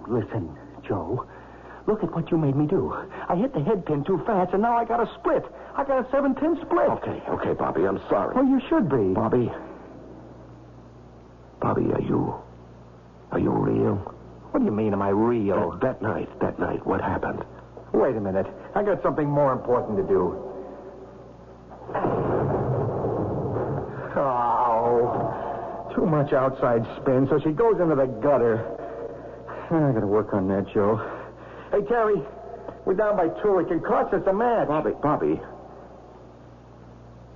listen, Joe. Look at what you made me do. I hit the head pin too fast, and now I got a split. I got a 7-10 split. Okay, Bobby, I'm sorry. Well, you should be. Bobby, are you real? What do you mean, am I real? That night, what happened? Wait a minute. I got something more important to do. Oh, too much outside spin, so she goes into the gutter. I gotta work on that, Joe. Hey, Terry, we're down by 2. It can cost us a match. Bobby,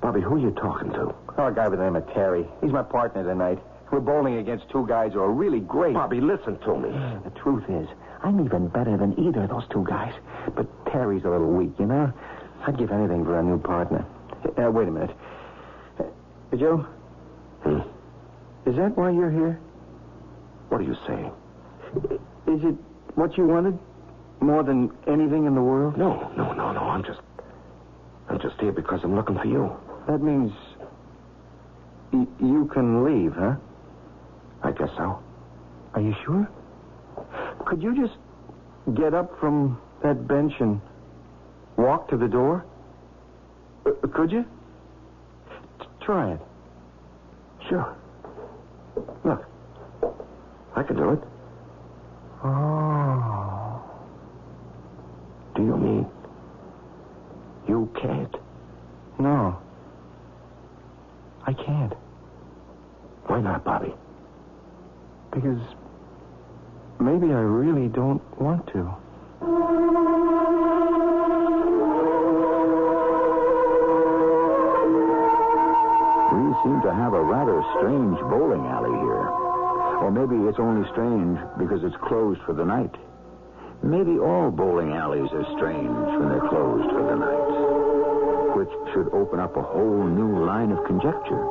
who are you talking to? Oh, a guy by the name of Terry. He's my partner tonight. We're bowling against 2 guys who are really great. Bobby, listen to me. The truth is, I'm even better than either of those 2 guys. But Terry's a little weak, you know? I'd give anything for a new partner. Wait a minute. Joe? Is that why you're here? What are you saying? Is it what you wanted? More than anything in the world? No. I'm just here because I'm looking for you. That means you can leave, huh? I guess so. Are you sure? Could you just get up from that bench and walk to the door? Could you? Try it. Sure. Look, I can do it. Oh. Do you mean you can't? No. I can't. Why not, Bobby? Because maybe I really don't want to. We seem to have a rather strange bowling alley here. Or maybe it's only strange because it's closed for the night. Maybe all bowling alleys are strange when they're closed for the night. Which should open up a whole new line of conjecture.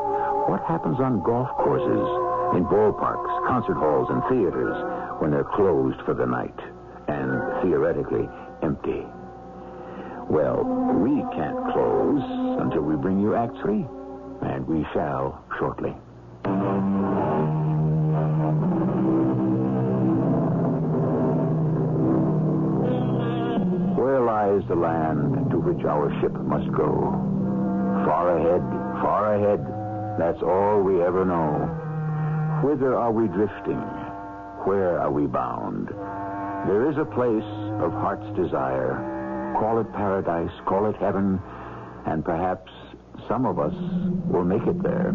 What happens on golf courses, in ballparks, concert halls, and theaters when they're closed for the night and theoretically empty? Well, we can't close until we bring you Act 3, and we shall shortly. Where lies the land to which our ship must go? Far ahead, that's all we ever know. Whither are we drifting? Where are we bound? There is a place of heart's desire. Call it paradise, call it heaven, and perhaps some of us will make it there.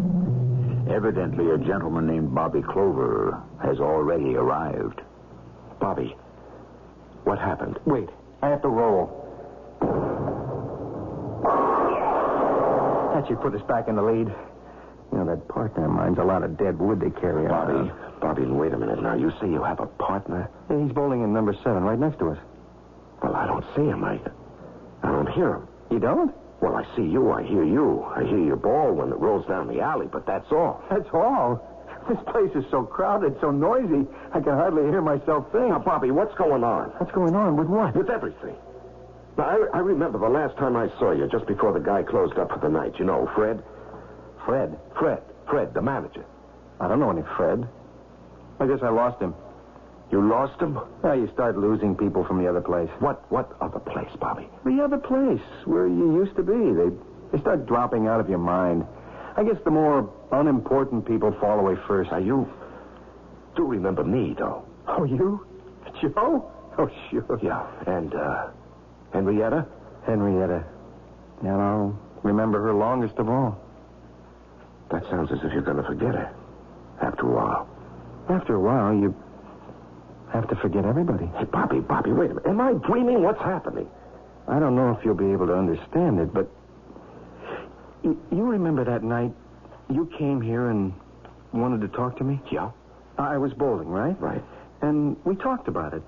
Evidently, a gentleman named Bobby Clover has already arrived. Bobby, what happened? Wait, I have to roll. That should put us back in the lead. You know, that partner of mine's a lot of dead wood to carry around. Bobby, wait a minute now. You say you have a partner? Yeah, he's bowling in number 7, right next to us. Well, I don't see him. I don't hear him. You don't? Well, I see you. I hear you. I hear your ball when it rolls down the alley, but that's all. That's all? This place is so crowded, so noisy, I can hardly hear myself think. Now, Bobby, what's going on? What's going on? With what? With everything. Now, I remember the last time I saw you, just before the guy closed up for the night. You know, Fred? Fred? Fred, the manager. I don't know any Fred. I guess I lost him. You lost him? Yeah, you start losing people from the other place. What other place, Bobby? The other place, where you used to be. They start dropping out of your mind. I guess the more unimportant people fall away first. Now, you do remember me, though. Oh, you? Joe? Oh, sure. Yeah, and, Henrietta? Henrietta. And I'll remember her longest of all. That sounds as if you're going to forget her. After a while. After a while, you have to forget everybody. Hey, Bobby, wait a minute. Am I dreaming? What's happening? I don't know if you'll be able to understand it, but you remember that night you came here and wanted to talk to me? Yeah. I was bowling, right? Right. And we talked about it.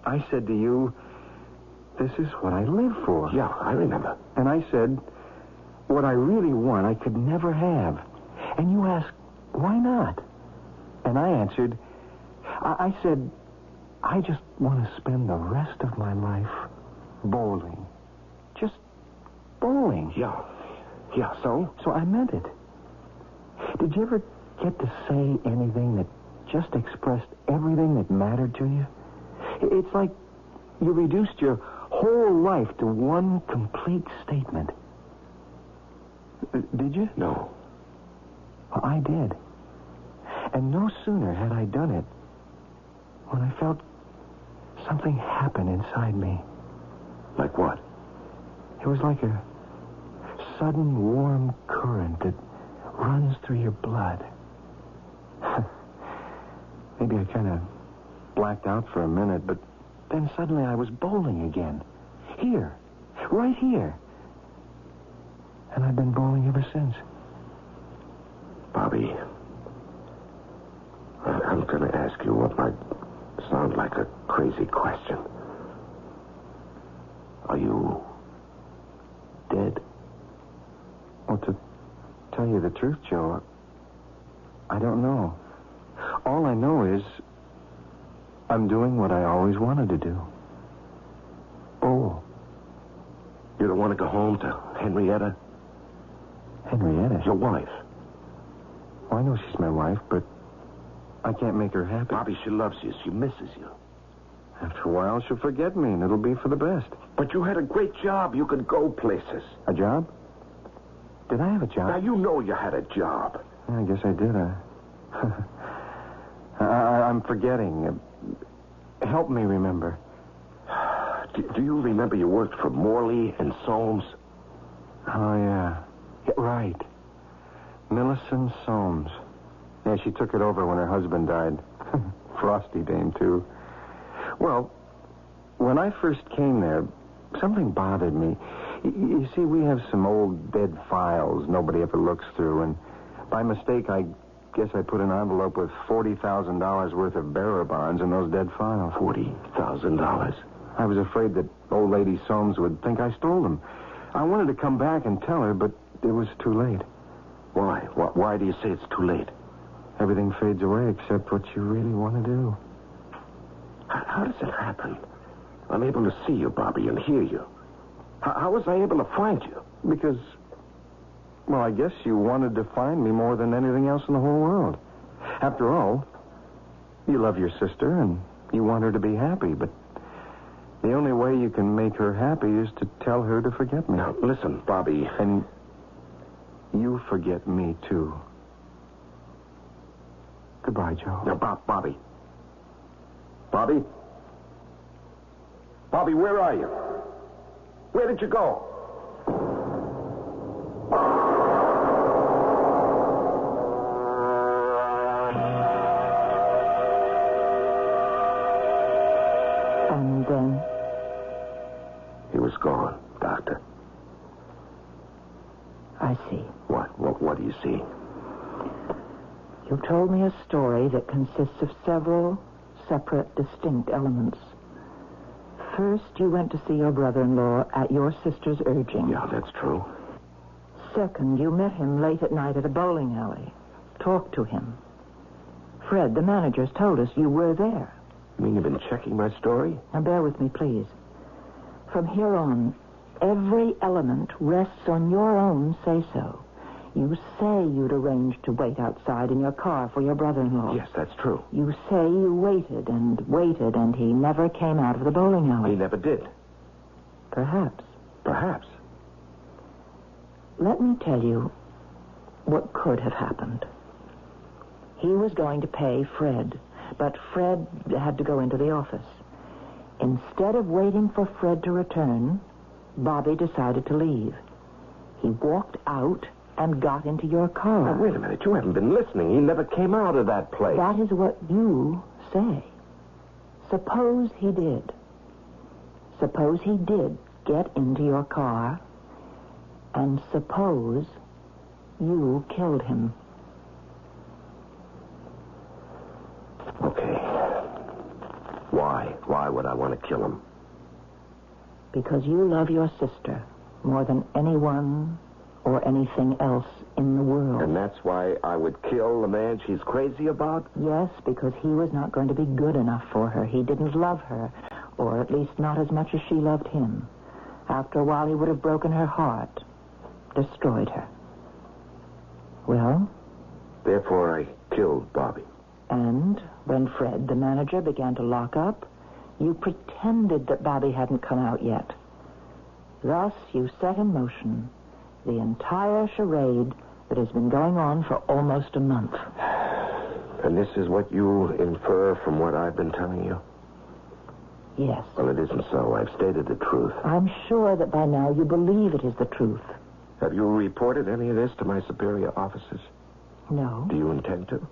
I said to you, this is what I live for. Yeah, I remember. And I said, what I really want, I could never have. And you asked, why not? And I answered, I said, I just want to spend the rest of my life bowling. Just bowling. Yeah, so? So I meant it. Did you ever get to say anything that just expressed everything that mattered to you? It's like you reduced your whole life to one complete statement. Did you? No. Well, I did. And no sooner had I done it when I felt something happen inside me. Like what? It was like a sudden warm current that runs through your blood. Maybe I kind of blacked out for a minute, but then suddenly I was bowling again. Here. Right here. And I've been bowling ever since. Bobby, I'm going to ask you what might sound like a crazy question. Are you dead? Well, to tell you the truth, Joe, I don't know. All I know is I'm doing what I always wanted to do. Bowl. You don't want to go home to Henrietta? Henrietta? Your wife. Well, I know she's my wife, but I can't make her happy. Bobby, she loves you. She misses you. After a while, she'll forget me, and it'll be for the best. But you had a great job. You could go places. A job? Did I have a job? Now, you know you had a job. Yeah, I guess I did. I'm forgetting. Help me remember. Do you remember you worked for Morley and Soames? Oh, yeah. Right. Millicent Soames. Yeah, she took it over when her husband died. Frosty dame, too. Well, when I first came there, something bothered me. You see, we have some old dead files nobody ever looks through, and by mistake, I guess I put an envelope with $40,000 worth of bearer bonds in those dead files. $40,000? I was afraid that old lady Soames would think I stole them. I wanted to come back and tell her, but it was too late. Why? Why do you say it's too late? Everything fades away except what you really want to do. How does it happen? I'm able to see you, Bobby, and hear you. How was I able to find you? Because, well, I guess you wanted to find me more than anything else in the whole world. After all, you love your sister and you want her to be happy, but the only way you can make her happy is to tell her to forget me. Now, listen, Bobby. And you forget me, too. Goodbye, Joe. Now, Bobby. Bobby? Bobby, where are you? Where did you go? And then? He was gone, Doctor. I see. What do you see? You told me a story that consists of several separate, distinct elements. First, you went to see your brother-in-law at your sister's urging. Yeah, that's true. Second, you met him late at night at a bowling alley. Talked to him. Fred, the manager's told us you were there. You mean you've been checking my story? Now, bear with me, please. From here on, every element rests on your own say-so. You say you'd arranged to wait outside in your car for your brother-in-law. Yes, that's true. You say you waited, and he never came out of the bowling alley. He never did. Perhaps. Perhaps. Let me tell you what could have happened. He was going to pay Fred, but Fred had to go into the office. Instead of waiting for Fred to return, Bobby decided to leave. He walked out and got into your car. Now, wait a minute. You haven't been listening. He never came out of that place. That is what you say. Suppose he did. Suppose he did get into your car, and suppose you killed him. Okay. Why? Why would I want to kill him? Because you love your sister more than anyone or anything else in the world. And that's why I would kill the man she's crazy about? Yes, because he was not going to be good enough for her. He didn't love her, or at least not as much as she loved him. After a while, he would have broken her heart, destroyed her. Well? Therefore, I killed Bobby. And when Fred, the manager, began to lock up, You pretended that Bobby hadn't come out yet. Thus, you set in motion the entire charade that has been going on for almost a month. And this is what you infer from what I've been telling you? Yes. Well, it isn't so. I've stated the truth. I'm sure that by now you believe it is the truth. Have you reported any of this to my superior officers? No. Do you intend to?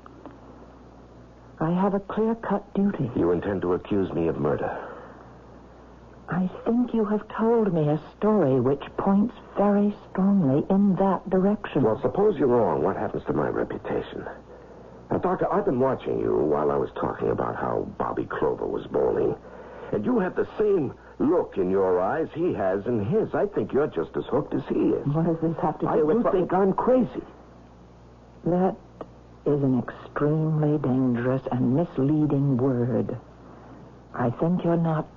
I have a clear-cut duty. You intend to accuse me of murder? I think you have told me a story which points very strongly in that direction. Well, suppose you're wrong. What happens to my reputation? Now, Doctor, I've been watching you while I was talking about how Bobby Clover was bowling. And you have the same look in your eyes he has in his. I think you're just as hooked as he is. What does this have to do with... You think I'm crazy. That is an extremely dangerous and misleading word. I think you're not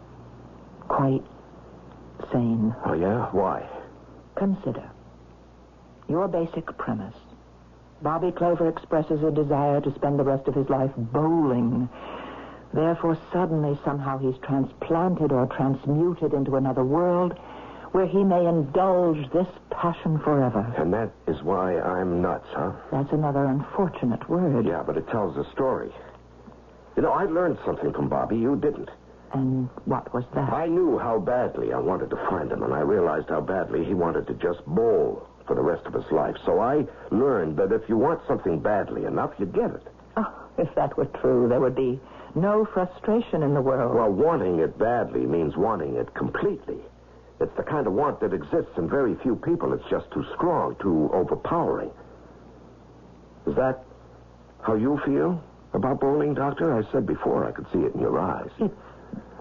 quite sane. Oh, yeah? Why? Consider your basic premise. Bobby Clover expresses a desire to spend the rest of his life bowling. Therefore, suddenly, somehow, he's transplanted or transmuted into another world where he may indulge this passion forever. And that is why I'm nuts, huh? That's another unfortunate word. Yeah, but it tells a story. You know, I learned something from Bobby you didn't. And what was that? I knew how badly I wanted to find him, and I realized how badly he wanted to just bowl for the rest of his life. So I learned that if you want something badly enough, you get it. Oh, if that were true, there would be no frustration in the world. Well, wanting it badly means wanting it completely. It's the kind of want that exists in very few people. It's just too strong, too overpowering. Is that how you feel about bowling, Doctor? I said before I could see it in your eyes. It's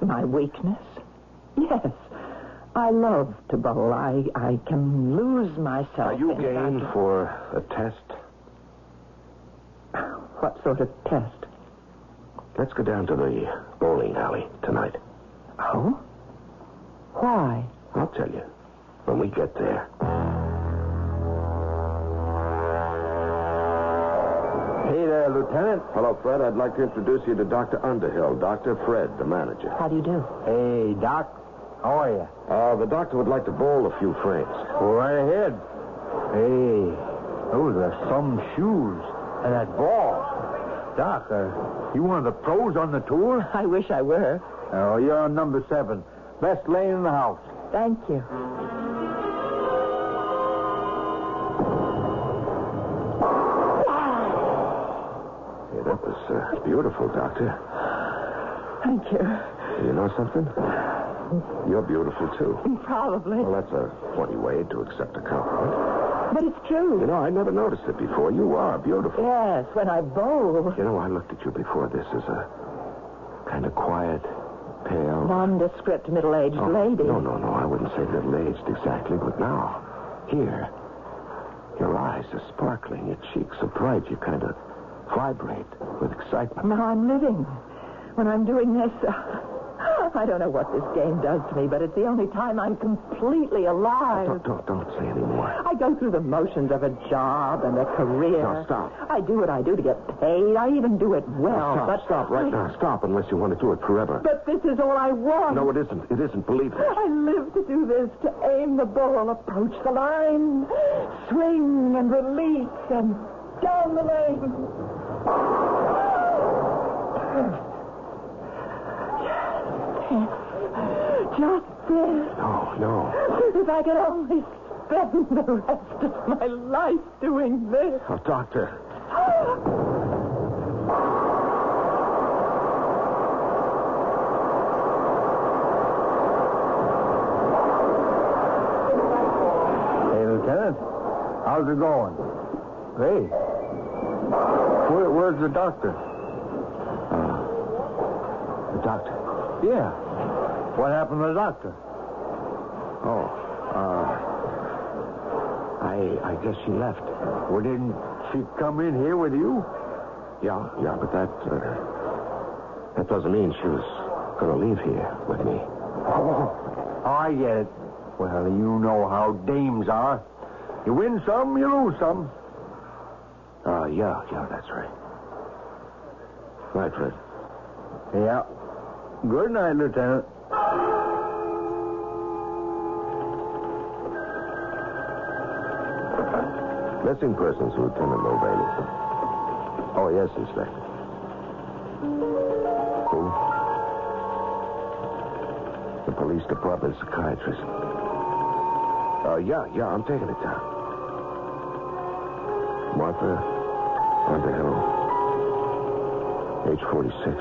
my weakness. Yes. I love to bowl. I can lose myself. Are you game for a test? What sort of test? Let's go down to the bowling alley tonight. Oh? Why? I'll tell you when we get there. Hey there, Lieutenant. Hello, Fred. I'd like to introduce you to Dr. Underhill, Dr. Fred, the manager. How do you do? Hey, Doc. How are you? The doctor would like to bowl a few frames. Go right ahead. Hey, those are some shoes. And that ball. Doc, you one of the pros on the tour? I wish I were. Oh, you're on number 7. Best lane in the house. Thank you. Hey, that was beautiful, Doctor. Thank you. You know something? You're beautiful, too. Probably. Well, that's a funny way to accept a compliment. But it's true. You know, I never noticed it before. You are beautiful. Yes, when I bowl. You know, I looked at you before this as a kind of quiet, pale... Nondescript middle-aged lady. No, I wouldn't say middle-aged exactly, but now, here, your eyes are sparkling, your cheeks are bright, you kind of vibrate with excitement. Now I'm living. When I'm doing this, I don't know what this game does to me, but it's the only time I'm completely alive. Don't say any more. I go through the motions of a job and a career. No, stop. I do what I do to get paid. I even do it well. Stop right now. Stop unless you want to do it forever. But this is all I want. No, it isn't. It isn't. Believe me. I live to do this, to aim the ball, approach the line, swing and release, and down the lane. Just this. No. If I could only spend the rest of my life doing this. Oh, Doctor. Hey, Lieutenant. How's it going? Hey. Where's the doctor? The doctor. Yeah. What happened to the doctor? I guess she left. Well, didn't she come in here with you? Yeah, but that doesn't mean she was going to leave here with me. Oh, I get it. Well, you know how dames are. You win some, you lose some. Yeah, that's right. Right, Fred. Yeah. Good night, Lieutenant. Missing persons, Lieutenant Mulvaney. Oh, yes, Inspector. Who? The police department psychiatrist. Yeah, I'm taking it down. Martha Underhill, age 46.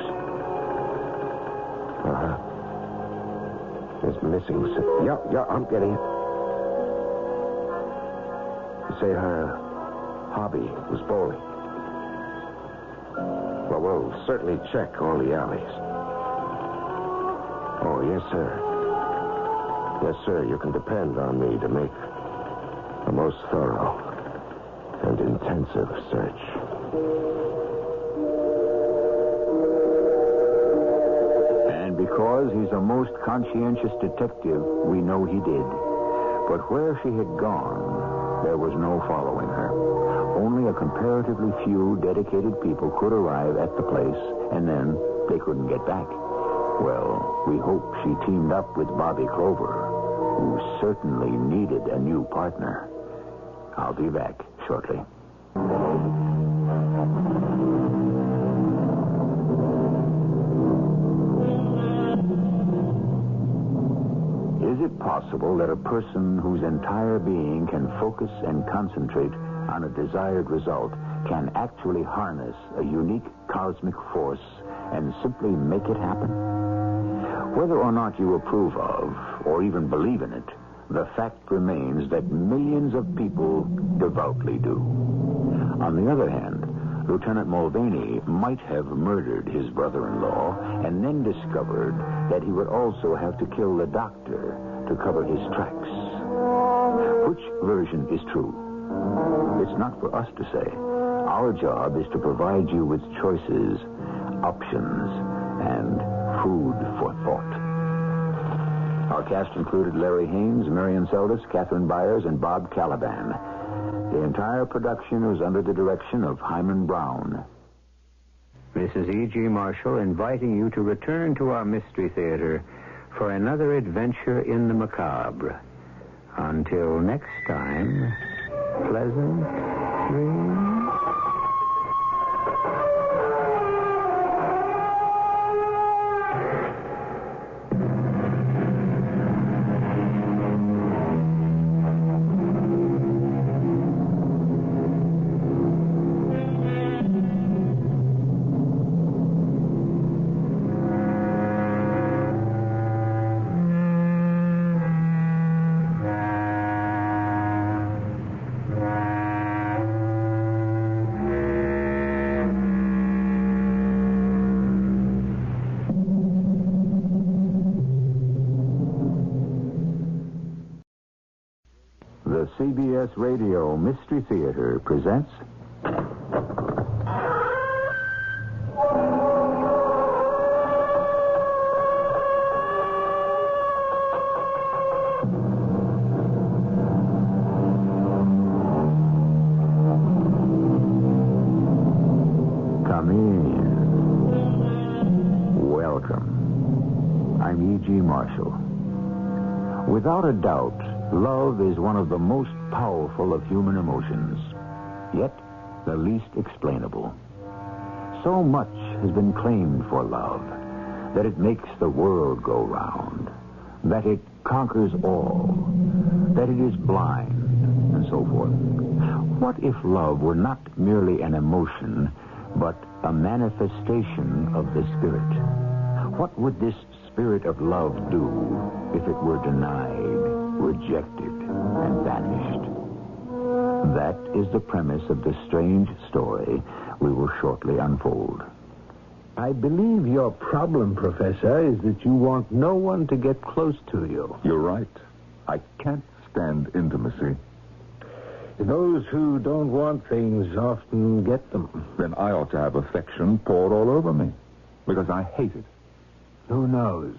Is missing. Yeah, I'm getting it. Say her hobby was bowling. Well, we'll certainly check all the alleys. Oh, yes, sir. Yes, sir, you can depend on me to make the most thorough and intensive search. And because he's a most conscientious detective, we know he did. But where she had gone, there was no following her. Only a comparatively few dedicated people could arrive at the place, and then they couldn't get back. Well, we hope she teamed up with Bobby Clover, who certainly needed a new partner. I'll be back shortly. Is it possible that a person whose entire being can focus and concentrate on a desired result can actually harness a unique cosmic force and simply make it happen? Whether or not you approve of, or even believe in it, the fact remains that millions of people devoutly do. On the other hand, Lieutenant Mulvaney might have murdered his brother-in-law and then discovered that he would also have to kill the doctor to cover his tracks. Which version is true? It's not for us to say. Our job is to provide you with choices, options, and food for thought. Our cast included Larry Haynes, Marion Seldes, Catherine Byers, and Bob Caliban. The entire production was under the direction of Hyman Brown. This is E.G. Marshall inviting you to return to our Mystery Theater for another adventure in the macabre. Until next time, pleasant dreams. The CBS Radio Mystery Theater presents... Come in. Welcome. I'm E.G. Marshall. Without a doubt, love is one of the most powerful of human emotions, yet the least explainable. So much has been claimed for love, that it makes the world go round, that it conquers all, that it is blind, and so forth. What if love were not merely an emotion, but a manifestation of the Spirit? What would this Spirit of love do if it were denied, rejected, and banished? That is the premise of the strange story we will shortly unfold. I believe your problem, Professor, is that you want no one to get close to you. You're right. I can't stand intimacy. Those who don't want things often get them. Then I ought to have affection poured all over me, because I hate it. Who knows?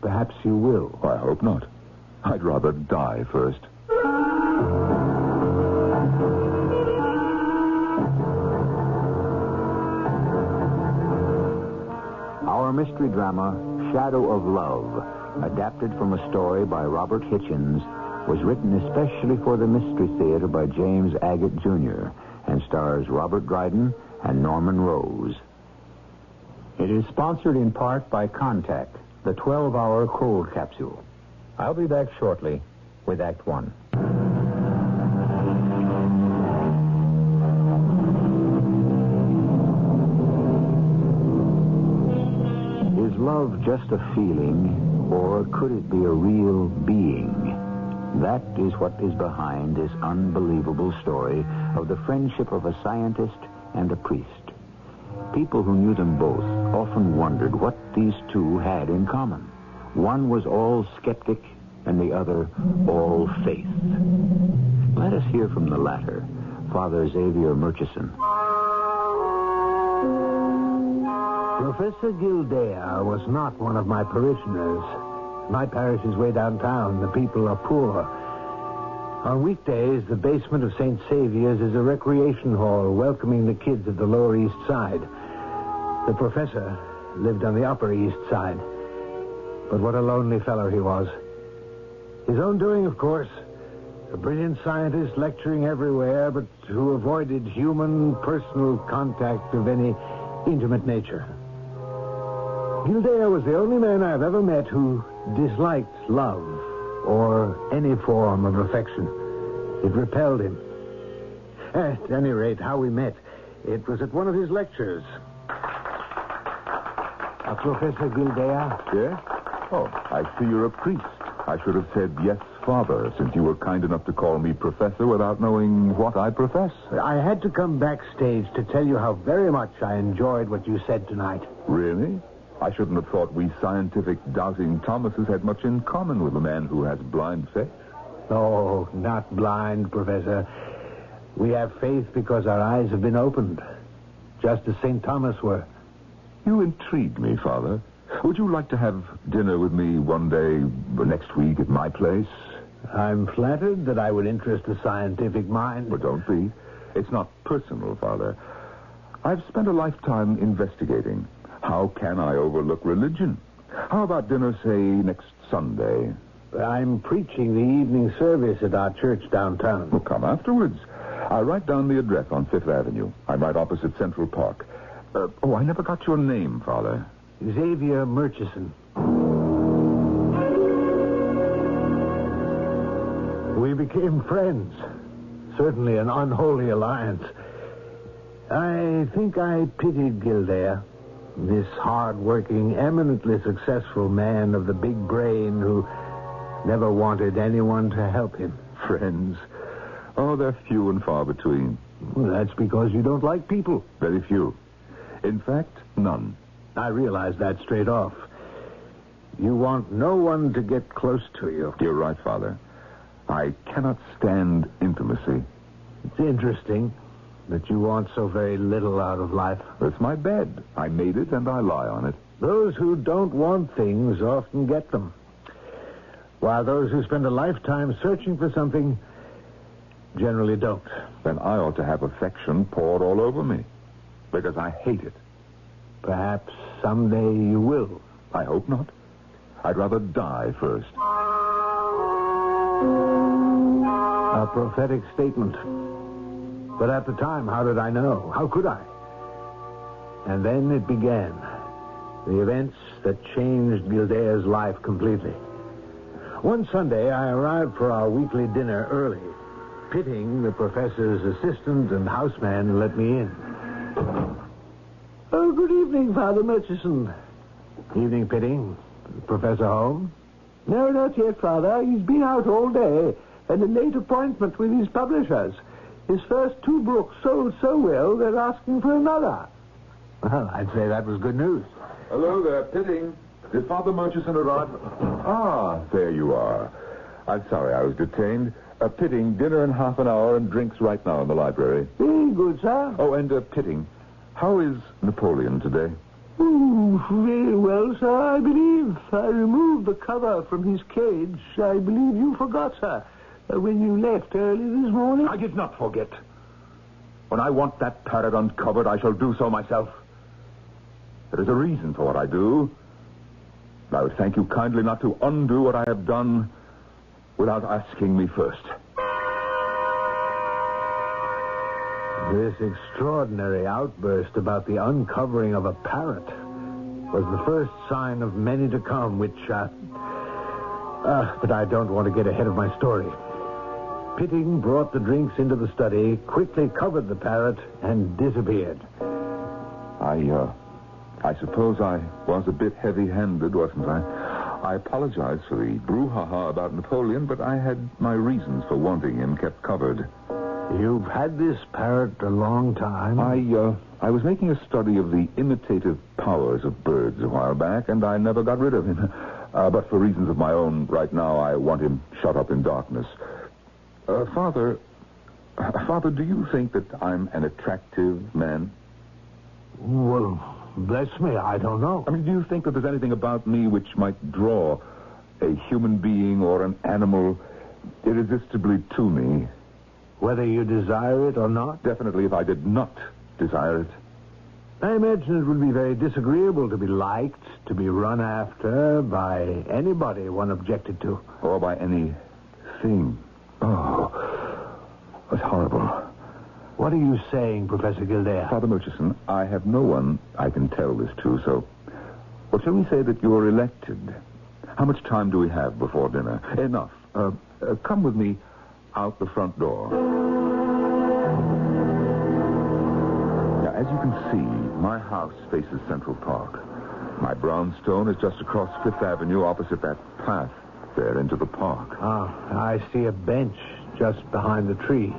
Perhaps you will. I hope not. I'd rather die first. Our mystery drama, Shadow of Love, adapted from a story by Robert Hitchens, was written especially for the Mystery Theater by James Agate Jr. and stars Robert Dryden and Norman Rose. It is sponsored in part by Contact, the 12-hour cold capsule. I'll be back shortly with Act One. Is love just a feeling, or could it be a real being? That is what is behind this unbelievable story of the friendship of a scientist and a priest. People who knew them both often wondered what these two had in common. One was all skeptic, and the other all faith. Let us hear from the latter, Father Xavier Murchison. Professor Gildea was not one of my parishioners. My parish is way downtown. The people are poor. On weekdays, the basement of St. Saviour's is a recreation hall welcoming the kids of the Lower East Side. The professor lived on the Upper East Side. But what a lonely fellow he was. His own doing, of course. A brilliant scientist lecturing everywhere, but who avoided human, personal contact of any intimate nature. Gildea was the only man I've ever met who disliked love or any form of affection. It repelled him. At any rate, how we met, it was at one of his lectures. Professor Gildea? Yes? Oh, I see you're a priest. I should have said yes, Father, since you were kind enough to call me Professor without knowing what I profess. I had to come backstage to tell you how very much I enjoyed what you said tonight. Really? I shouldn't have thought we scientific doubting Thomases had much in common with a man who has blind faith. Oh, not blind, Professor. We have faith because our eyes have been opened, just as St. Thomas were. You intrigue me, Father. Would you like to have dinner with me one day next week at my place? I'm flattered that I would interest the scientific mind. But don't be. It's not personal, Father. I've spent a lifetime investigating. How can I overlook religion? How about dinner, say, next Sunday? I'm preaching the evening service at our church downtown. Well, come afterwards. I'll write down the address on Fifth Avenue. I'm right opposite Central Park. I never got your name, Father. Xavier Murchison. We became friends. Certainly an unholy alliance. I think I pitied Gildea, this hard-working, eminently successful man of the big brain who never wanted anyone to help him. Friends? Oh, they're few and far between. Well, that's because you don't like people. Very few. In fact, none. I realize that straight off. You want no one to get close to you. You're right, Father. I cannot stand intimacy. It's interesting that you want so very little out of life. It's my bed. I made it and I lie on it. Those who don't want things often get them, while those who spend a lifetime searching for something generally don't. Then I ought to have affection poured all over me, because I hate it. Perhaps someday you will. I hope not. I'd rather die first. A prophetic statement. But at the time, how did I know? How could I? And then it began. The events that changed Gildea's life completely. One Sunday, I arrived for our weekly dinner early. Pitting, the professor's assistant and houseman, let me in. Oh, good evening, Father Murchison. Evening, Pitting. Professor home? No, not yet, Father. He's been out all day, and a late appointment with his publishers. His first 2 books sold so well, they're asking for another. Well, I'd say that was good news. Hello there, Pitting. Did Father Murchison arrive? Ah, there you are. I'm sorry I was detained. Pitting, dinner in half an hour and drinks right now in the library. Very good, sir. Oh, and Pitting, how is Napoleon today? Oh, very well, sir, I believe. I removed the cover from his cage. I believe you forgot, sir, when you left early this morning. I did not forget. When I want that parrot uncovered, I shall do so myself. There is a reason for what I do. I would thank you kindly not to undo what I have done without asking me first. This extraordinary outburst about the uncovering of a parrot was the first sign of many to come, which, but I don't want to get ahead of my story. Pitting brought the drinks into the study, quickly covered the parrot, and disappeared. I suppose I was a bit heavy-handed, wasn't I? I apologize for the brouhaha about Napoleon, but I had my reasons for wanting him kept covered. You've had this parrot a long time? I was making a study of the imitative powers of birds a while back, and I never got rid of him. But for reasons of my own, right now I want him shut up in darkness. Father, do you think that I'm an attractive man? Well, bless me, I don't know. I mean, do you think that there's anything about me which might draw a human being or an animal irresistibly to me? Whether you desire it or not? Definitely if I did not desire it. I imagine it would be very disagreeable to be liked, to be run after by anybody one objected to. Or by anything. Oh, that's horrible. What are you saying, Professor Gildea? Father Murchison, I have no one I can tell this to, so... Well, shall we say that you're elected? How much time do we have before dinner? Enough. Come with me out the front door. Now, as you can see, my house faces Central Park. My brownstone is just across Fifth Avenue opposite that path there into the park. Ah, I see a bench just behind the tree.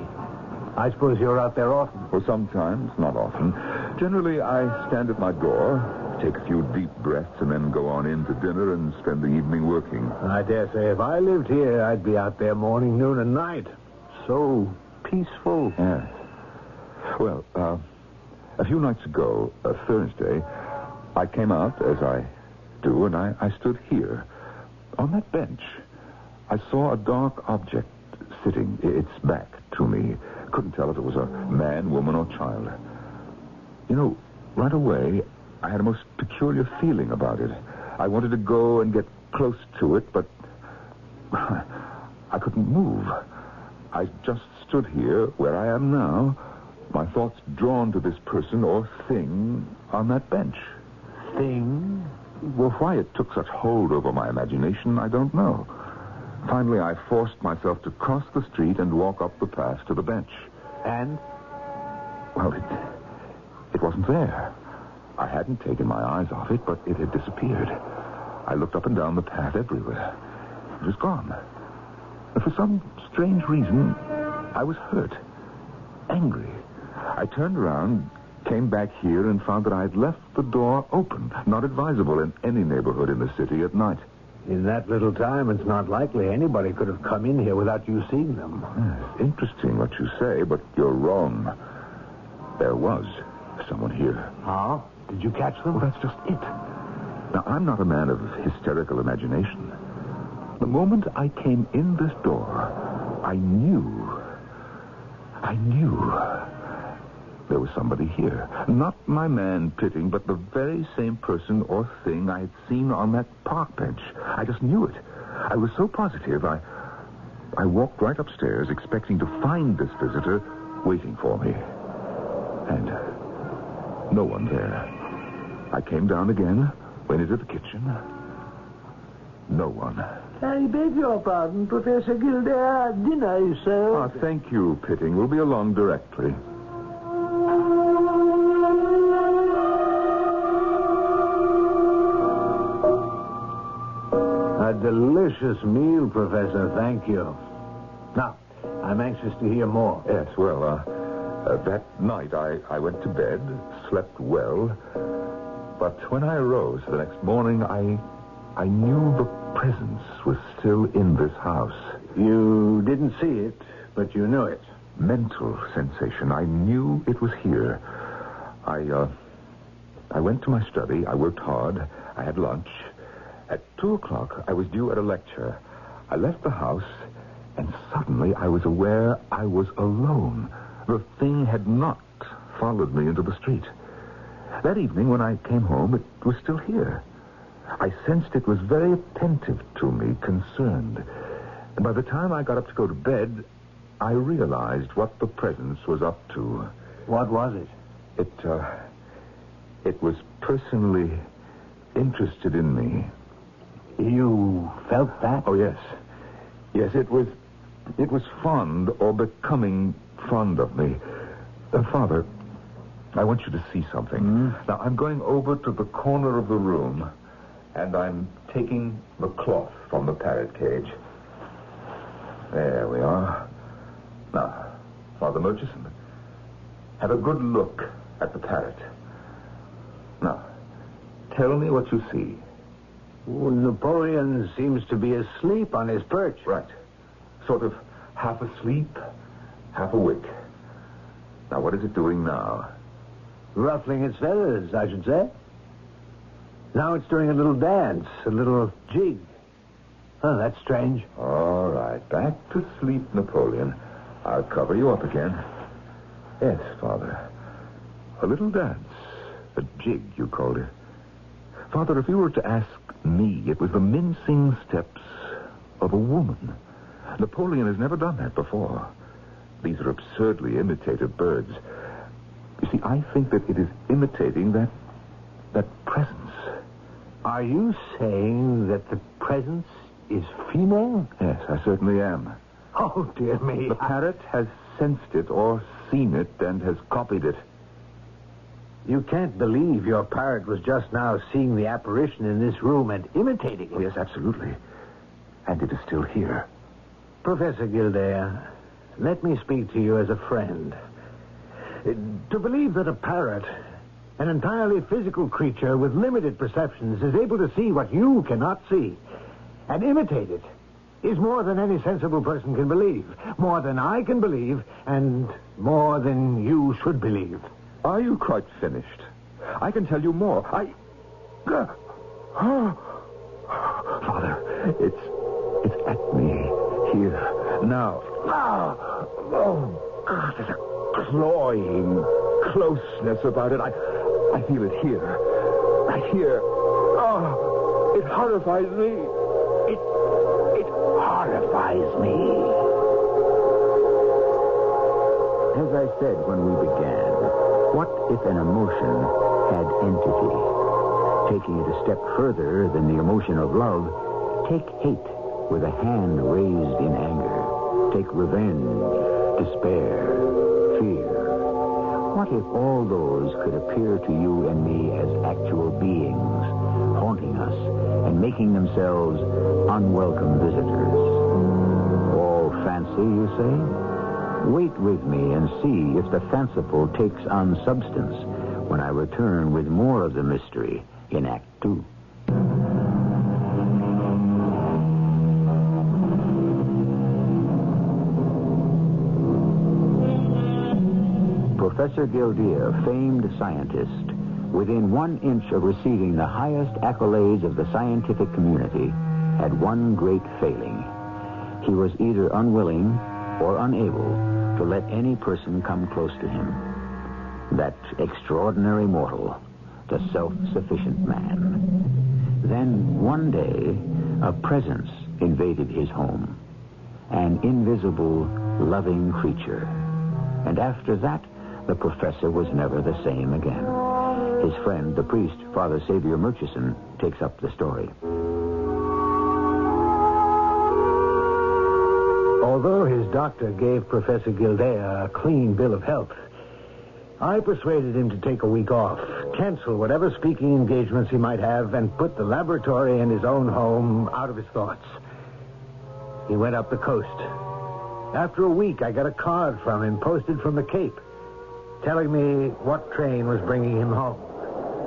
I suppose you're out there often? Well, sometimes, not often. Generally, I stand at my door, take a few deep breaths, and then go on in to dinner and spend the evening working. I dare say if I lived here, I'd be out there morning, noon, and night. So peaceful. Yes. Well, a few nights ago, Thursday, I came out, as I do, and I stood here. On that bench, I saw a dark object sitting, its back to me. Couldn't tell if it was a man, woman, or child. You know, right away, I had a most peculiar feeling about it. I wanted to go and get close to it, but I couldn't move. I just stood here where I am now, my thoughts drawn to this person or thing on that bench. Thing? Well, why it took such hold over my imagination, I don't know. Finally, I forced myself to cross the street and walk up the path to the bench. And? Well, it wasn't there. I hadn't taken my eyes off it, but it had disappeared. I looked up and down the path everywhere. It was gone. And for some strange reason, I was hurt. Angry. I turned around, came back here, and found that I had left the door open. Not advisable in any neighborhood in the city at night. In that little time, it's not likely anybody could have come in here without you seeing them. Yes, interesting what you say, but you're wrong. There was someone here. How? Did you catch them? Well, that's just it. Now, I'm not a man of hysterical imagination. The moment I came in this door, I knew there was somebody here. Not my man Pitting, but the very same person or thing I had seen on that park bench. I just knew it. I was so positive, I walked right upstairs, expecting to find this visitor waiting for me. And no one there. I came down again, went into the kitchen. No one. I beg your pardon, Professor Gildea. Dinner is served. Thank you, Pitting. We'll be along directly. A delicious meal, Professor. Thank you. Now, I'm anxious to hear more. Yes, well, that night I went to bed, slept well, but when I arose the next morning, I knew the presence was still in this house. You didn't see it, but you knew it. Mental sensation. I knew it was here. I went to my study. I worked hard. I had lunch. At 2:00, I was due at a lecture. I left the house, and suddenly I was aware I was alone. The thing had not followed me into the street. That evening when I came home, it was still here. I sensed it was very attentive to me, concerned. And by the time I got up to go to bed, I realized what the presence was up to. What was it? It was personally interested in me. You felt that? Oh, yes. Yes, it was fond or becoming fond of me. Father, I want you to see something. Now, I'm going over to the corner of the room, and I'm taking the cloth from the parrot cage. There we are. Now, Father Murchison, have a good look at the parrot. Now, tell me what you see. Well, Napoleon seems to be asleep on his perch. Right. Sort of half asleep, half awake. Now, what is it doing now? Ruffling its feathers, I should say. Now it's doing a little dance, a little jig. Oh, that's strange. All right, back to sleep, Napoleon. I'll cover you up again. Yes, Father. A little dance. A jig, you called it. Father, if you were to ask me, it was the mincing steps of a woman. Napoleon has never done that before. These are absurdly imitative birds. You see, I think that it is imitating that presence. Are you saying that the presence is female? Yes, I certainly am. Oh, dear me. The parrot has sensed it or seen it and has copied it. You can't believe your parrot was just now seeing the apparition in this room and imitating it. Oh, yes, absolutely. And it is still here. Professor Gildea, let me speak to you as a friend. To believe that a parrot, an entirely physical creature with limited perceptions, is able to see what you cannot see and imitate it is more than any sensible person can believe. More than I can believe, and more than you should believe. Are you quite finished? I can tell you more. Father, it's at me here now. Oh, God, there's a cloying closeness about it. I feel it here. Right here. Oh, it horrifies me. It horrifies me. As I said when we began, what if an emotion had entity? Taking it a step further than the emotion of love, take hate with a hand raised in anger. Take revenge, despair, fear. What if all those could appear to you and me as actual beings, haunting us and making themselves unwelcome visitors? All fancy, you say? Wait with me and see if the fanciful takes on substance when I return with more of the mystery in Act 2. Professor Gildea, famed scientist, within 1 inch of receiving the highest accolades of the scientific community, had one great failing. He was either unwilling or unable to let any person come close to him. That extraordinary mortal, the self-sufficient man. Then, one day, a presence invaded his home. An invisible, loving creature. And after that, the professor was never the same again. His friend, the priest, Father Xavier Murchison, takes up the story. Although his doctor gave Professor Gildea a clean bill of health, I persuaded him to take a week off, cancel whatever speaking engagements he might have, and put the laboratory and his own home out of his thoughts. He went up the coast. After a week, I got a card from him posted from the Cape, telling me what train was bringing him home.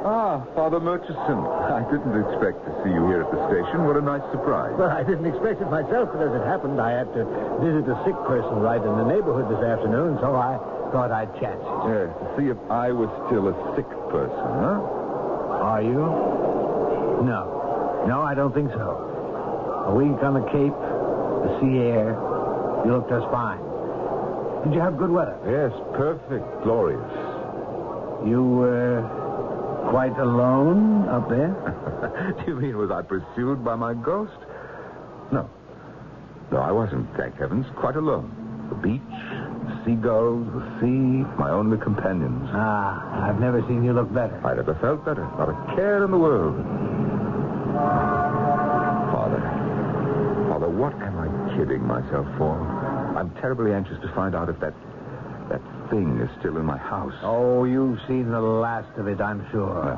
Ah, Father Murchison. I didn't expect to see you here at the station. What a nice surprise. Well, I didn't expect it myself, but as it happened, I had to visit a sick person right in the neighborhood this afternoon, so I thought I'd chance it. Yes, to see if I was still a sick person, huh? Are you? No, I don't think so. A week on the Cape, the sea air, you looked just fine. Did you have good weather? Yes, perfect, glorious. You quite alone up there? Do you mean was I pursued by my ghost? No. No, I wasn't, thank heavens. Quite alone. The beach, the seagulls, the sea, my only companions. Ah, I've never seen you look better. I never felt better. Not a care in the world. Father, what am I kidding myself for? I'm terribly anxious to find out if that thing is still in my house. Oh, you've seen the last of it, I'm sure.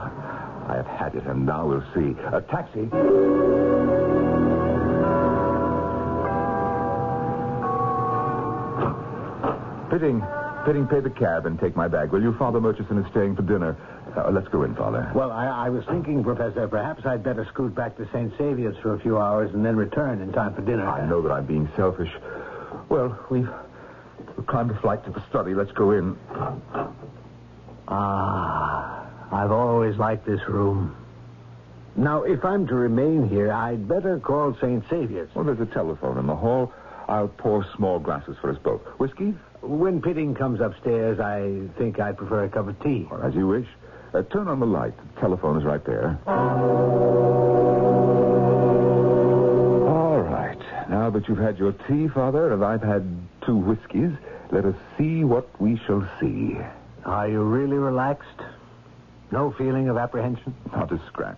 I have had it, and now we'll see. A taxi. Pitting, pay the cab and take my bag, will you? Father Murchison is staying for dinner. Let's go in, Father. Well, I was thinking, Professor, perhaps I'd better scoot back to St. Saviour's for a few hours and then return in time for dinner. I know that I'm being selfish. Well, we've climbed a flight to the study. Let's go in. I've always liked this room. Now, if I'm to remain here, I'd better call St. Saviour's. Well, there's a telephone in the hall. I'll pour small glasses for us both. Whiskey? When Pitting comes upstairs, I think I'd prefer a cup of tea. Well, as you wish. Turn on the light. The telephone is right there. All right. Now that you've had your tea, Father, and I've had 2 whiskeys, let us see what we shall see. Are you really relaxed? No feeling of apprehension? Not a scrap.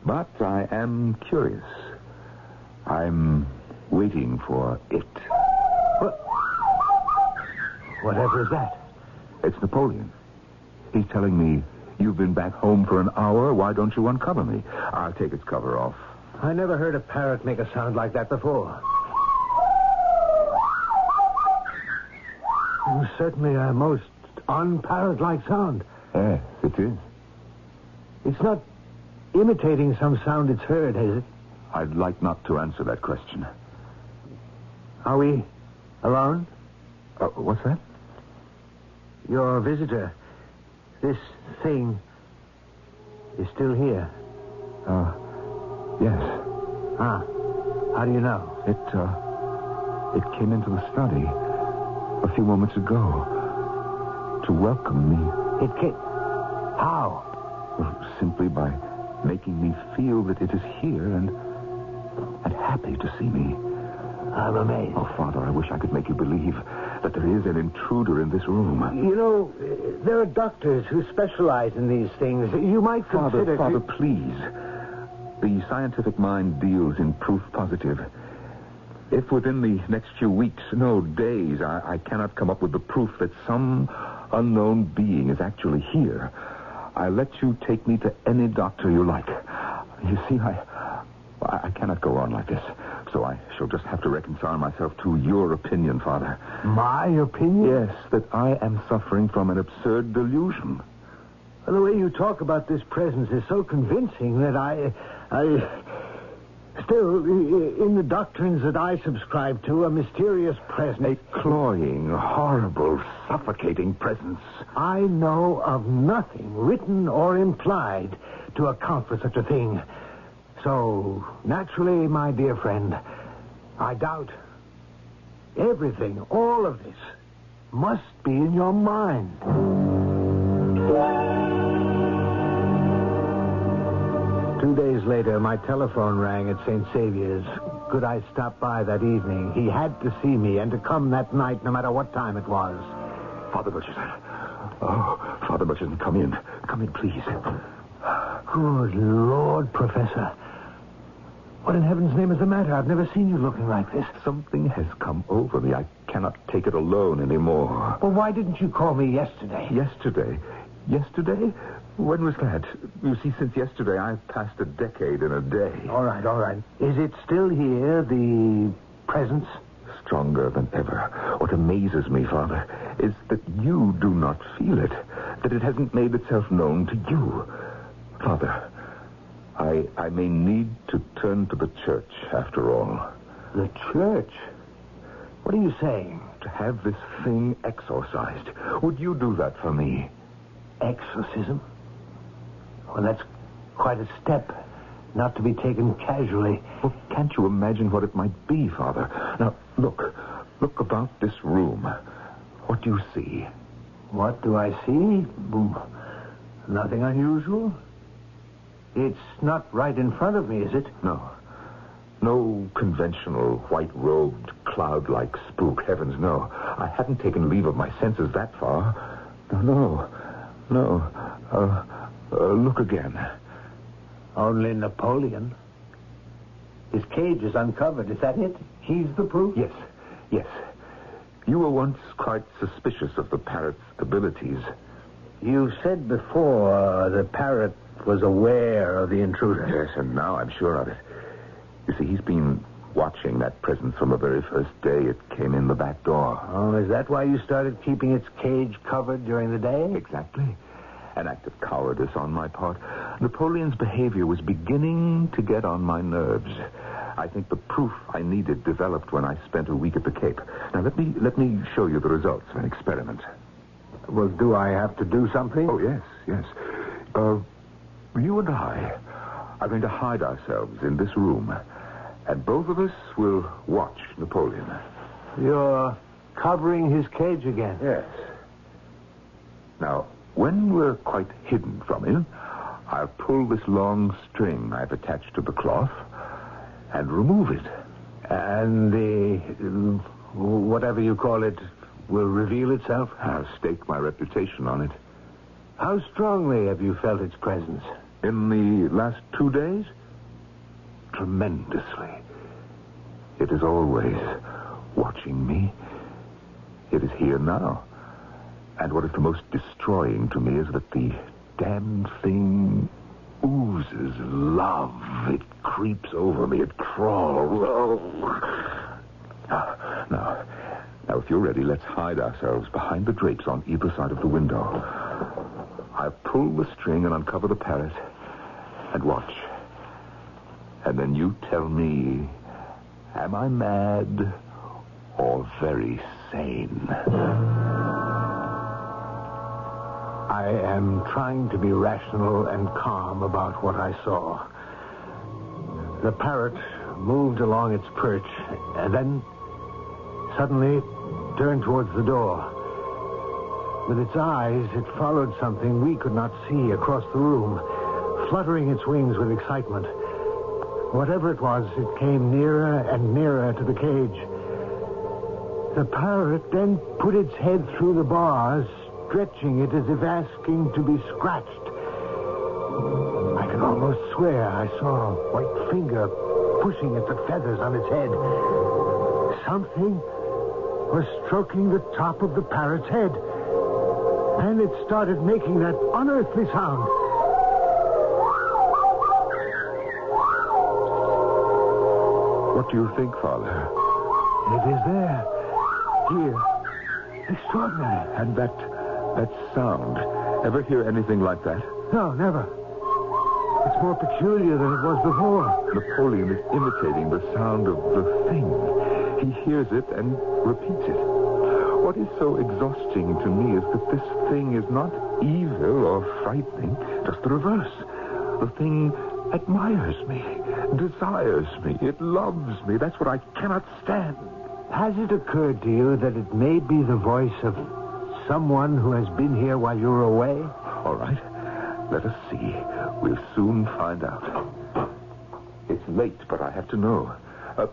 But I am curious. I'm waiting for it. Whatever is that? It's Napoleon. He's telling me, you've been back home for an hour. Why don't you uncover me? I'll take its cover off. I never heard a parrot make a sound like that before. It was certainly a most unparrot-like sound. Yes, it is. It's not imitating some sound it's heard, is it? I'd like not to answer that question. Are we alone? What's that? Your visitor, this thing, is still here. Yes. Ah, how do you know? It came into the study a few moments ago to welcome me. It came... How? Well, simply by making me feel that it is here and happy to see me. I'm amazed. Oh, Father, I wish I could make you believe that there is an intruder in this room. You know, there are doctors who specialize in these things. You might consider... Father, please. The scientific mind deals in proof positive. If within the next few weeks, no days, I cannot come up with the proof that some unknown being is actually here, I'll let you take me to any doctor you like. You see, I cannot go on like this. So I shall just have to reconcile myself to your opinion, Father. My opinion? Yes, that I am suffering from an absurd delusion. Well, the way you talk about this presence is so convincing that I... Still, in the doctrines that I subscribe to, a mysterious presence... A cloying, horrible, suffocating presence. I know of nothing, written or implied, to account for such a thing. So, naturally, my dear friend, I doubt everything, all of this, must be in your mind. 2 days later, my telephone rang at St. Saviour's. Could I stop by that evening? He had to see me and to come that night, no matter what time it was. Father Murchison. Oh, Father Murchison, come in. Come in, please. Good Lord, Professor. What in heaven's name is the matter? I've never seen you looking like this. Something has come over me. I cannot take it alone anymore. Well, why didn't you call me yesterday? Yesterday? Yesterday? When was that? You see, since yesterday, I've passed a decade in a day. All right. Is it still here, the presence? Stronger than ever. What amazes me, Father, is that you do not feel it. That it hasn't made itself known to you. Father, I may need to turn to the church, after all. The church? What are you saying? To have this thing exorcised. Would you do that for me? Exorcism? Well, that's quite a step, not to be taken casually. Well, can't you imagine what it might be, Father? Now, look about this room. What do you see? What do I see? Nothing unusual? It's not right in front of me, is it? No. No conventional white-robed, cloud-like spook. Heavens, no. I hadn't taken leave of my senses that far. No. Look again. Only Napoleon. His cage is uncovered. Is that it? He's the proof? Yes. You were once quite suspicious of the parrot's abilities. You said before the parrot was aware of the intruder. Yes, and now I'm sure of it. You see, he's been watching that presence from the very first day it came in the back door. Oh, is that why you started keeping its cage covered during the day? Exactly. An act of cowardice on my part. Napoleon's behavior was beginning to get on my nerves. I think the proof I needed developed when I spent a week at the Cape. Now, let me show you the results of an experiment. Well, do I have to do something? Oh, yes. You and I are going to hide ourselves in this room, and both of us will watch Napoleon. You're covering his cage again? Yes. Now, when we're quite hidden from him, I'll pull this long string I've attached to the cloth and remove it. And the, whatever you call it, will reveal itself? I'll stake my reputation on it. How strongly have you felt its presence? In the last 2 days? Tremendously. It is always watching me. It is here now. And what is the most destroying to me is that the damned thing oozes love. It creeps over me. It crawls. Now, if you're ready, let's hide ourselves behind the drapes on either side of the window. I'll pull the string and uncover the parrot and watch. And then you tell me, am I mad or very sane? I am trying to be rational and calm about what I saw. The parrot moved along its perch and then suddenly turned towards the door. With its eyes, it followed something we could not see across the room, fluttering its wings with excitement. Whatever it was, it came nearer and nearer to the cage. The parrot then put its head through the bars, stretching it as if asking to be scratched. I can almost swear I saw a white finger pushing at the feathers on its head. Something was stroking the top of the parrot's head. And it started making that unearthly sound. What do you think, Father? It is there. Here. Extraordinary. And that sound. Ever hear anything like that? No, never. It's more peculiar than it was before. Napoleon is imitating the sound of the thing. He hears it and repeats it. What is so exhausting to me is that this thing is not evil or frightening, just the reverse. The thing admires me, desires me, it loves me. That's what I cannot stand. Has it occurred to you that it may be the voice of someone who has been here while you were away? All right, let us see. We'll soon find out. It's late, but I have to know.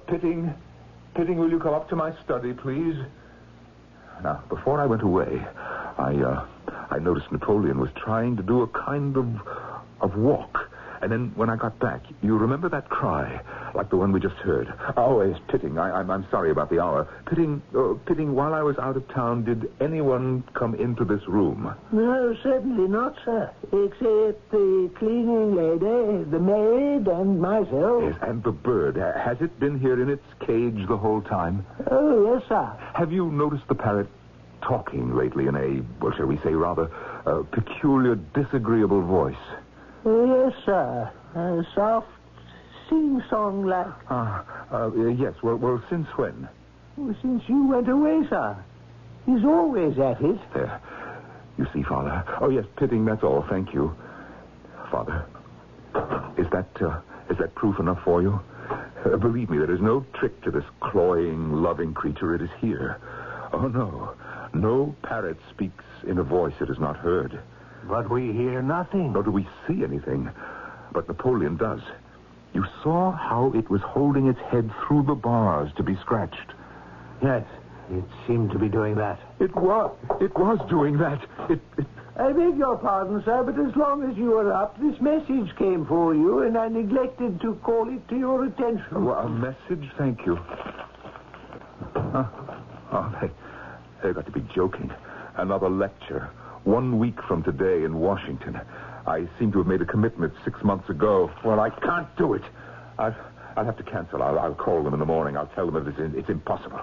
Pitting, will you come up to my study, please? Now, before I went away, I noticed Napoleon was trying to do a kind of walk. And then when I got back, you remember that cry, like the one we just heard? Oh, yes, Pitting. I'm sorry about the hour. Pitting, while I was out of town, did anyone come into this room? No, certainly not, sir. Except the cleaning lady, the maid, and myself. Yes, and the bird. Has it been here in its cage the whole time? Oh, yes, sir. Have you noticed the parrot talking lately in a, well, shall we say, rather peculiar, disagreeable voice? Yes, sir. A soft sing-song like. Yes. Well, since when? Well, since you went away, sir. He's always at it. There. You see, Father. Oh, yes, Pitting, that's all. Thank you. Father, is that proof enough for you? Believe me, there is no trick to this cloying, loving creature. It is here. Oh, no. No parrot speaks in a voice it has not heard. But we hear nothing. Nor do we see anything. But Napoleon does. You saw how it was holding its head through the bars to be scratched. Yes, it seemed to be doing that. It was doing that. I beg your pardon, sir, but as long as you were up, this message came for you, and I neglected to call it to your attention. Well, a message? Thank you. They've got to be joking. Another lecture. 1 week from today in Washington. I seem to have made a commitment 6 months ago. Well, I can't do it. I'll have to cancel. I'll call them in the morning. I'll tell them it's impossible.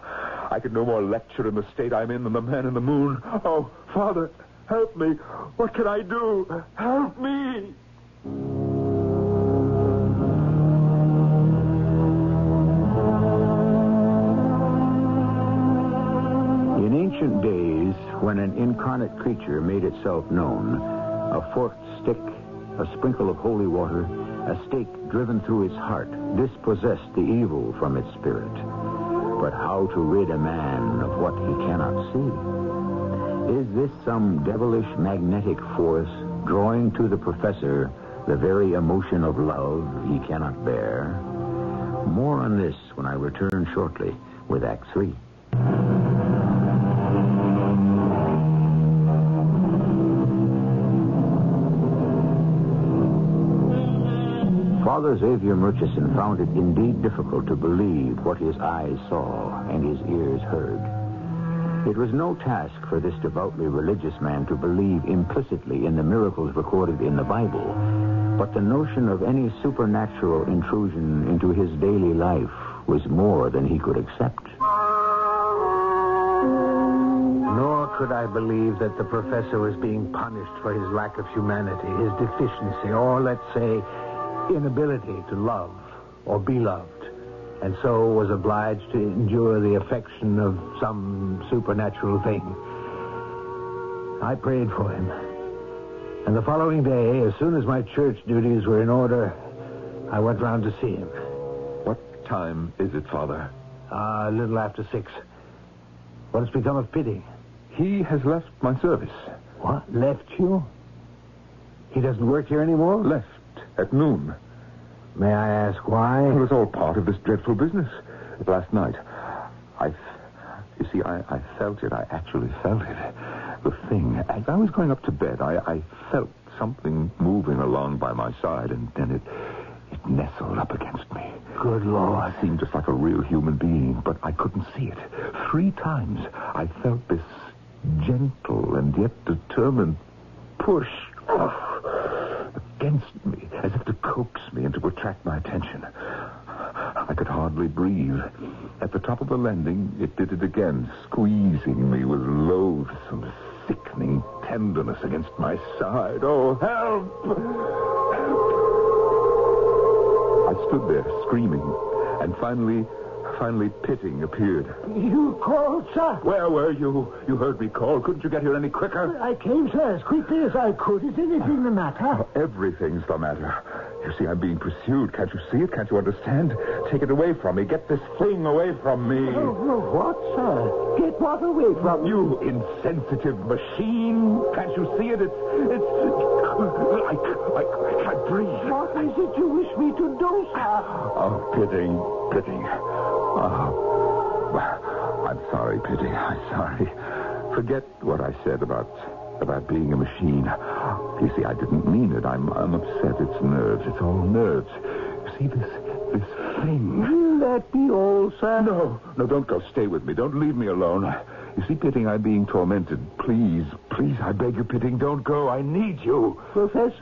I could no more lecture in the state I'm in than the man in the moon. Oh, Father, help me. What can I do? Help me. In ancient days, when an incarnate creature made itself known, a forked stick, a sprinkle of holy water, a stake driven through its heart, dispossessed the evil from its spirit. But how to rid a man of what he cannot see? Is this some devilish magnetic force drawing to the professor the very emotion of love he cannot bear? More on this when I return shortly with Act 3. Father Xavier Murchison found it indeed difficult to believe what his eyes saw and his ears heard. It was no task for this devoutly religious man to believe implicitly in the miracles recorded in the Bible, but the notion of any supernatural intrusion into his daily life was more than he could accept. Nor could I believe that the professor was being punished for his lack of humanity, his deficiency, or, let's say, inability to love or be loved, and so was obliged to endure the affection of some supernatural thing. I prayed for him, and the following day, as soon as my church duties were in order, I went round to see him. What time is it, Father? A little after 6. What has become of Pitting? He has left my service. What? Left you? He doesn't work here anymore? Left at noon. May I ask why? It was all part of this dreadful business. Last night, I felt it. I actually felt it. The thing. As I was going up to bed, I felt something moving along by my side, and then it nestled up against me. Good Lord. It seemed just like a real human being, but I couldn't see it. 3 times I felt this gentle and yet determined push against me, as if to coax me and to attract my attention. I could hardly breathe. At the top of the landing, it did it again, squeezing me with loathsome, sickening tenderness against my side. Oh, help! I stood there, screaming, and finally Pitting appeared. You called, sir? Where were you? You heard me call. Couldn't you get here any quicker? I came, sir, as quickly as I could. Is anything the matter? Everything's the matter. You see, I'm being pursued. Can't you see it? Can't you understand? Take it away from me. Get this thing away from me. Oh, what, sir? Get what away from you? You insensitive machine. Can't you see it? I can't breathe. What is it you wish me to do, sir? Oh, Pitting. Oh, I'm sorry, Pitting. I'm sorry. Forget what I said about being a machine. You see, I didn't mean it. I'm upset. It's nerves. It's all nerves. You see, this thing. Will that be all, sir? No, don't go. Stay with me. Don't leave me alone. You see, Pitting, I'm being tormented. Please, I beg you, Pitting, don't go. I need you. Professor?